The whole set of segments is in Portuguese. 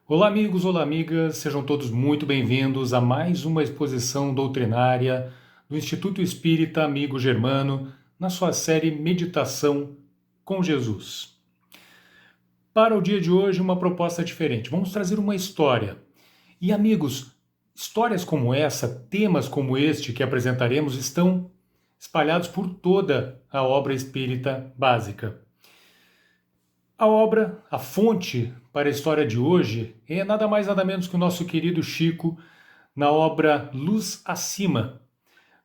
Olá, amigos, olá, amigas, sejam todos muito bem-vindos a mais uma exposição doutrinária do Instituto Espírita Amigo Germano, na sua série Meditação com Jesus. Para o dia de hoje, uma proposta diferente. Vamos trazer uma história. E, amigos, histórias como essa, temas como este que apresentaremos estão espalhados por toda a obra espírita básica. A obra, a fonte para a história de hoje é nada mais nada menos que o nosso querido Chico, na obra Luz Acima,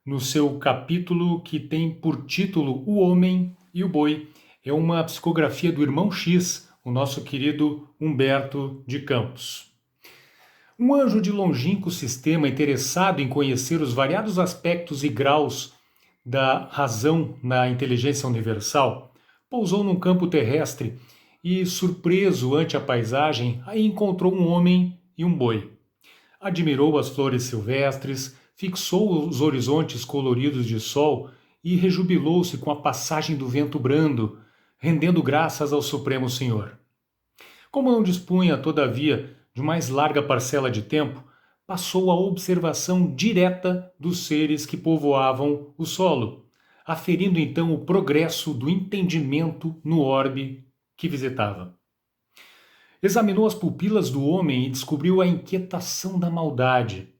no seu capítulo que tem por título O Homem e o Boi. É uma psicografia do irmão X, o nosso querido Humberto de Campos. Um anjo de longínquo sistema interessado em conhecer os variados aspectos e graus da razão na inteligência universal, pousou num campo terrestre e, surpreso ante a paisagem, aí encontrou um homem e um boi. Admirou as flores silvestres, fixou os horizontes coloridos de sol e rejubilou-se com a passagem do vento brando, rendendo graças ao Supremo Senhor. Como não dispunha, todavia, de mais larga parcela de tempo, passou à observação direta dos seres que povoavam o solo, aferindo então o progresso do entendimento no orbe que visitava. Examinou as pupilas do homem e descobriu a inquietação da maldade.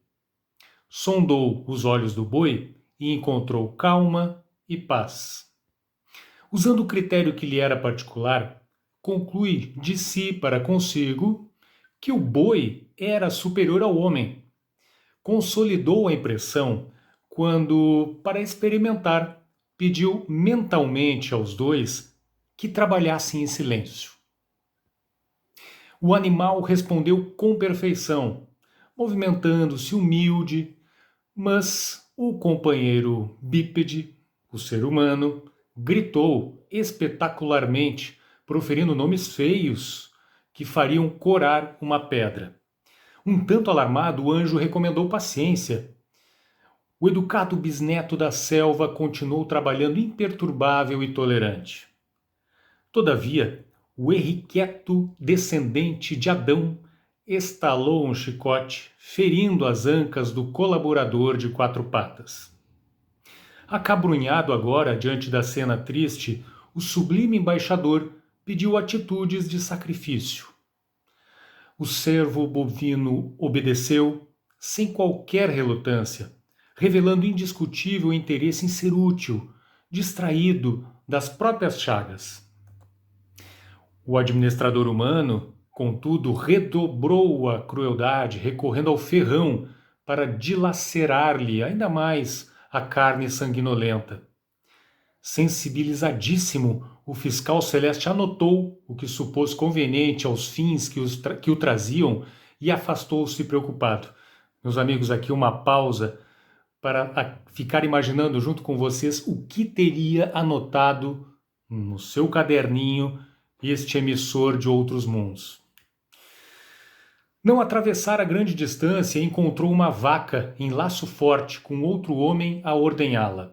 Sondou os olhos do boi e encontrou calma e paz. Usando o critério que lhe era particular, conclui de si para consigo que o boi era superior ao homem. Consolidou a impressão quando, para experimentar, pediu mentalmente aos dois que trabalhassem em silêncio. O animal respondeu com perfeição, movimentando-se humilde, mas o companheiro bípede, o ser humano, gritou espetacularmente, proferindo nomes feios que fariam corar uma pedra. Um tanto alarmado, o anjo recomendou paciência. O educado bisneto da selva continuou trabalhando imperturbável e tolerante. Todavia, o irrequieto descendente de Adão estalou um chicote, ferindo as ancas do colaborador de quatro patas. Acabrunhado agora diante da cena triste, o sublime embaixador pediu atitudes de sacrifício. O servo bovino obedeceu, sem qualquer relutância, revelando indiscutível interesse em ser útil, distraído das próprias chagas. O administrador humano, contudo, redobrou a crueldade, recorrendo ao ferrão para dilacerar-lhe ainda mais a carne sanguinolenta. Sensibilizadíssimo, o fiscal celeste anotou o que supôs conveniente aos fins que o traziam e afastou-se preocupado. Meus amigos, aqui uma pausa para ficar imaginando junto com vocês o que teria anotado no seu caderninho este emissor de outros mundos. Não atravessara grande distância e encontrou uma vaca em laço forte com outro homem a ordenhá-la.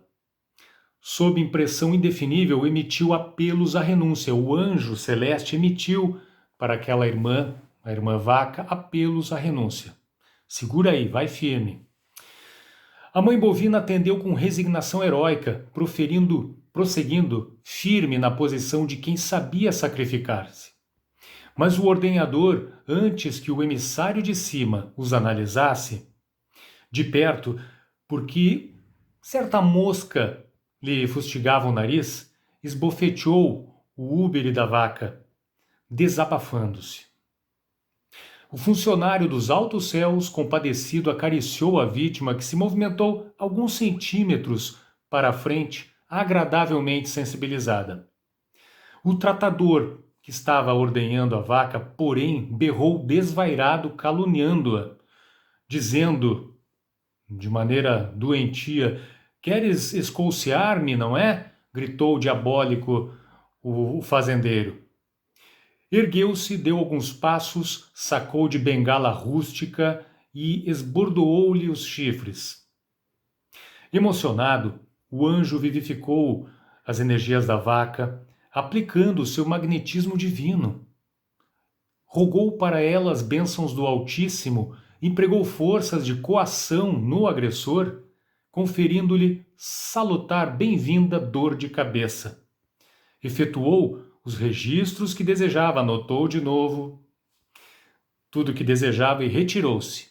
Sob impressão indefinível, emitiu apelos à renúncia. O anjo celeste emitiu para aquela irmã, a irmã vaca, apelos à renúncia. Segura aí, vai firme. A mãe bovina atendeu com resignação heróica, prosseguindo firme na posição de quem sabia sacrificar-se. Mas o ordenhador, antes que o emissário de cima os analisasse, de perto, porque certa mosca lhe fustigava o nariz, esbofeteou o úbere da vaca, desabafando-se. O funcionário dos altos céus, compadecido, acariciou a vítima que se movimentou alguns centímetros para a frente, agradavelmente sensibilizada. O tratador, que estava ordenhando a vaca, porém, berrou desvairado, caluniando-a, dizendo, de maneira doentia: "Queres escoucear-me, não é?" gritou diabólico o fazendeiro. Ergueu-se, deu alguns passos, sacou de bengala rústica e esbordoou-lhe os chifres. Emocionado, o anjo vivificou as energias da vaca, aplicando o seu magnetismo divino. rogou para ela as bênçãos do Altíssimo, empregou forças de coação no agressor, conferindo-lhe salutar bem-vinda dor de cabeça. Efetuou os registros que desejava, anotou de novo tudo o que desejava e retirou-se.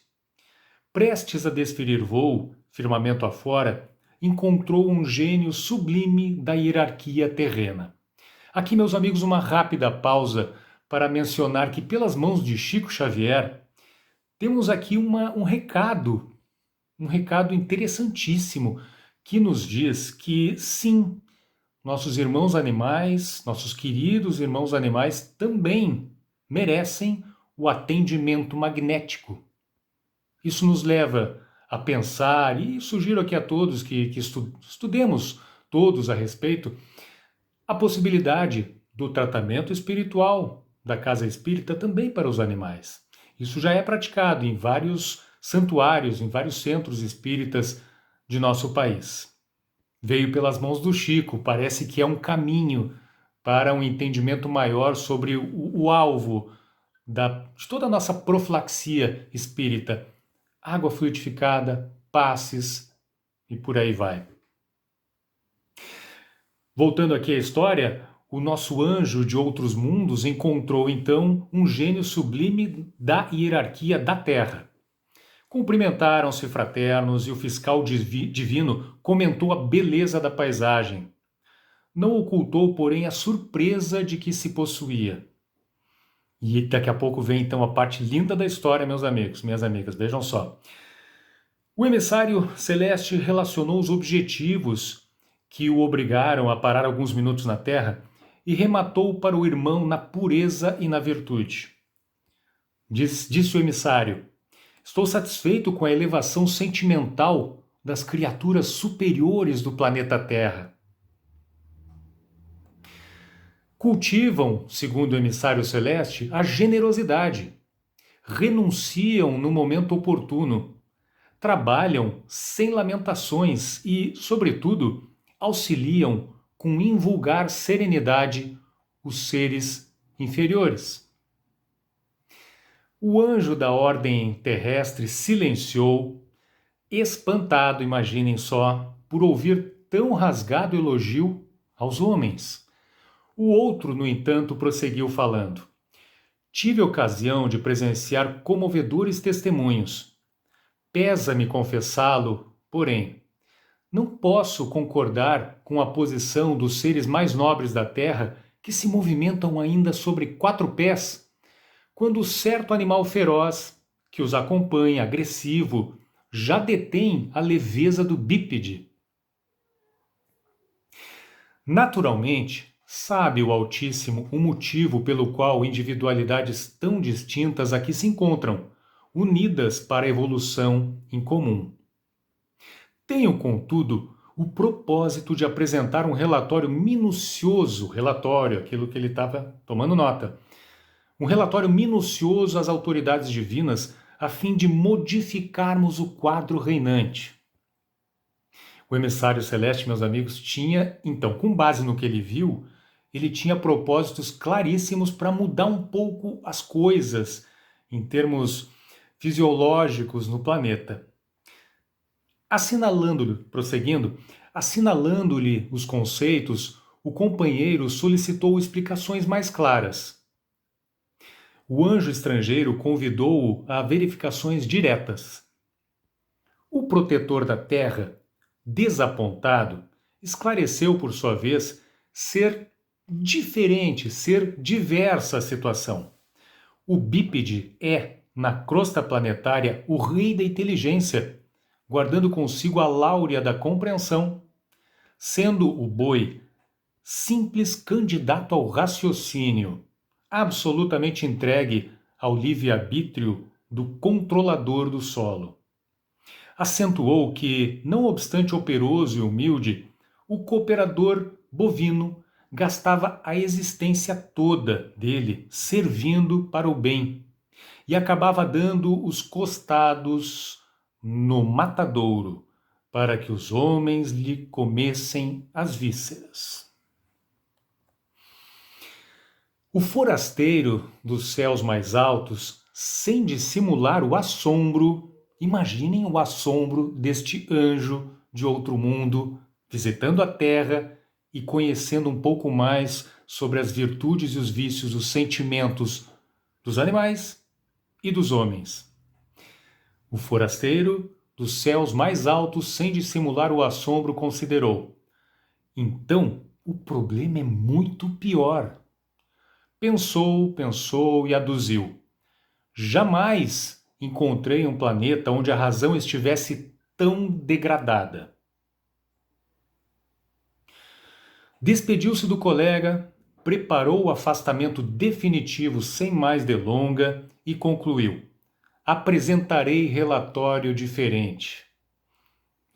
Prestes a desferir voo, firmamento afora, encontrou um gênio sublime da hierarquia terrena. Aqui, meus amigos, uma rápida pausa para mencionar que, pelas mãos de Chico Xavier, temos aqui um recado interessantíssimo que nos diz que, sim, nossos irmãos animais, nossos queridos irmãos animais, também merecem o atendimento magnético. Isso nos leva a pensar, e sugiro aqui a todos que estudemos todos a respeito, a possibilidade do tratamento espiritual da casa espírita também para os animais. Isso já é praticado em vários santuários, em vários centros espíritas de nosso país. Veio pelas mãos do Chico, parece que é um caminho para um entendimento maior sobre o alvo de toda a nossa profilaxia espírita. Água fluidificada, passes e por aí vai. Voltando aqui à história, o nosso anjo de outros mundos encontrou então um gênio sublime da hierarquia da Terra. Cumprimentaram-se fraternos e o fiscal divino comentou a beleza da paisagem. Não ocultou, porém, a surpresa de que se possuía. E daqui a pouco vem então a parte linda da história, meus amigos, minhas amigas, vejam só. O emissário celeste relacionou os objetivos que o obrigaram a parar alguns minutos na Terra e rematou para o irmão na pureza e na virtude. Disse o emissário: estou satisfeito com a elevação sentimental das criaturas superiores do planeta Terra. Cultivam, segundo o emissário celeste, a generosidade. Renunciam no momento oportuno. Trabalham sem lamentações e, sobretudo, auxiliam com invulgar serenidade os seres inferiores. O anjo da ordem terrestre silenciou, espantado, imaginem só, por ouvir tão rasgado elogio aos homens. O outro, no entanto, prosseguiu falando: tive ocasião de presenciar comovedores testemunhos. Pesa-me confessá-lo, porém, não posso concordar com a posição dos seres mais nobres da Terra que se movimentam ainda sobre 4 pés, quando certo animal feroz, que os acompanha, agressivo, já detém a leveza do bípede. Naturalmente, sabe o Altíssimo o motivo pelo qual individualidades tão distintas aqui se encontram, unidas para a evolução em comum. Tenho, contudo, o propósito de apresentar um relatório minucioso, aquilo que ele estava tomando nota, um relatório minucioso às autoridades divinas a fim de modificarmos o quadro reinante. O emissário celeste, meus amigos, tinha, então, com base no que ele viu, ele tinha propósitos claríssimos para mudar um pouco as coisas em termos fisiológicos no planeta. Assinalando-lhe os conceitos, o companheiro solicitou explicações mais claras. O anjo estrangeiro convidou-o a verificações diretas. O protetor da Terra, desapontado, esclareceu por sua vez ser diversa a situação. O bípede é, na crosta planetária, o rei da inteligência, guardando consigo a láurea da compreensão, sendo o boi simples candidato ao raciocínio, absolutamente entregue ao livre-arbítrio do controlador do solo. Acentuou que, não obstante operoso e humilde, o cooperador bovino gastava a existência toda dele servindo para o bem e acabava dando os costados no matadouro para que os homens lhe comessem as vísceras. O forasteiro dos céus mais altos, sem dissimular o assombro, imaginem o assombro deste anjo de outro mundo, visitando a terra e conhecendo um pouco mais sobre as virtudes e os vícios, os sentimentos dos animais e dos homens. O forasteiro dos céus mais altos, sem dissimular o assombro, considerou: então, o problema é muito pior. Pensou, pensou e aduziu: jamais encontrei um planeta onde a razão estivesse tão degradada. Despediu-se do colega, preparou o afastamento definitivo sem mais delonga e concluiu: apresentarei relatório diferente.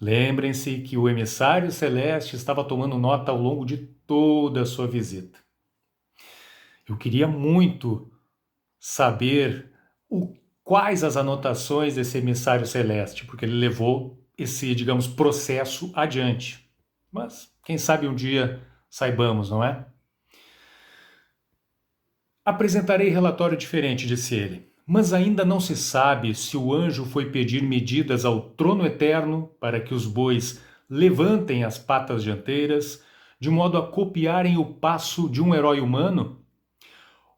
Lembrem-se que o emissário celeste estava tomando nota ao longo de toda a sua visita. Eu queria muito saber quais as anotações desse emissário celeste, porque ele levou esse, digamos, processo adiante. Mas, quem sabe um dia saibamos, não é? Apresentarei relatório diferente, disse ele, mas ainda não se sabe se o anjo foi pedir medidas ao trono eterno para que os bois levantem as patas dianteiras, de modo a copiarem o passo de um herói humano,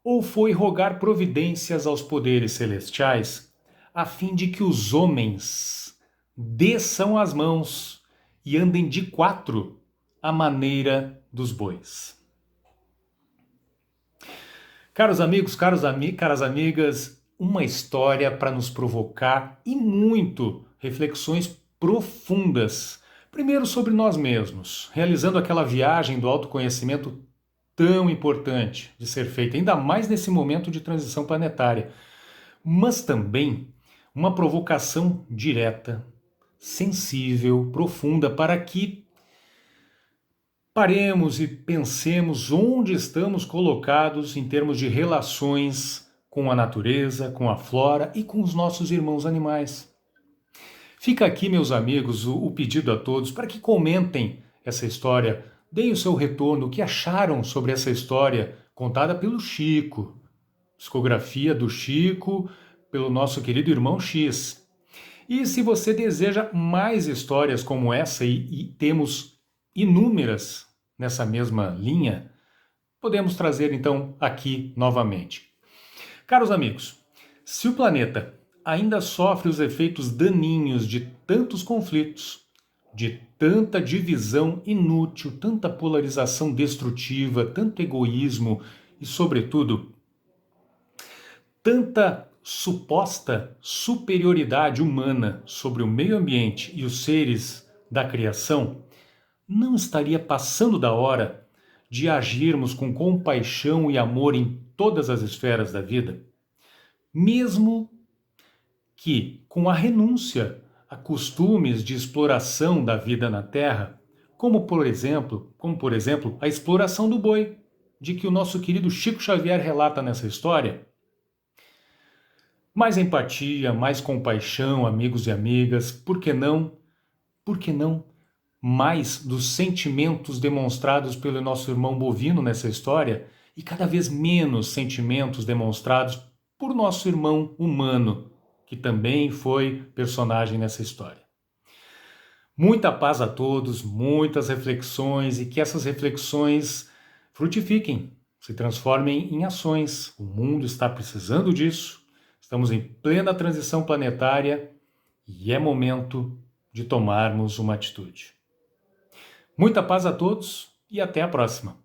ou foi rogar providências aos poderes celestiais, a fim de que os homens desçam as mãos e andem de quatro à maneira dos bois. Caros amigos, caras amigas, uma história para nos provocar e muito reflexões profundas. Primeiro sobre nós mesmos, realizando aquela viagem do autoconhecimento tão importante de ser feita, ainda mais nesse momento de transição planetária. Mas também uma provocação direta, sensível, profunda, para que paremos e pensemos onde estamos colocados em termos de relações com a natureza, com a flora e com os nossos irmãos animais. Fica aqui, meus amigos, o pedido a todos para que comentem essa história, deem o seu retorno, o que acharam sobre essa história contada pelo Chico, psicografia do Chico, pelo nosso querido irmão X. E se você deseja mais histórias como essa, e temos inúmeras nessa mesma linha, podemos trazer então aqui novamente. Caros amigos, se o planeta ainda sofre os efeitos daninhos de tantos conflitos, de tanta divisão inútil, tanta polarização destrutiva, tanto egoísmo e, sobretudo, tanta suposta superioridade humana sobre o meio ambiente e os seres da criação, não estaria passando da hora de agirmos com compaixão e amor em todas as esferas da vida? Mesmo que, com a renúncia a costumes de exploração da vida na Terra, como por exemplo, a exploração do boi, de que o nosso querido Chico Xavier relata nessa história. Mais empatia, mais compaixão, amigos e amigas, por que não? Por que não mais dos sentimentos demonstrados pelo nosso irmão bovino nessa história e cada vez menos sentimentos demonstrados por nosso irmão humano, que também foi personagem nessa história. Muita paz a todos, muitas reflexões e que essas reflexões frutifiquem, se transformem em ações. O mundo está precisando disso. Estamos em plena transição planetária e é momento de tomarmos uma atitude. Muita paz a todos e até a próxima.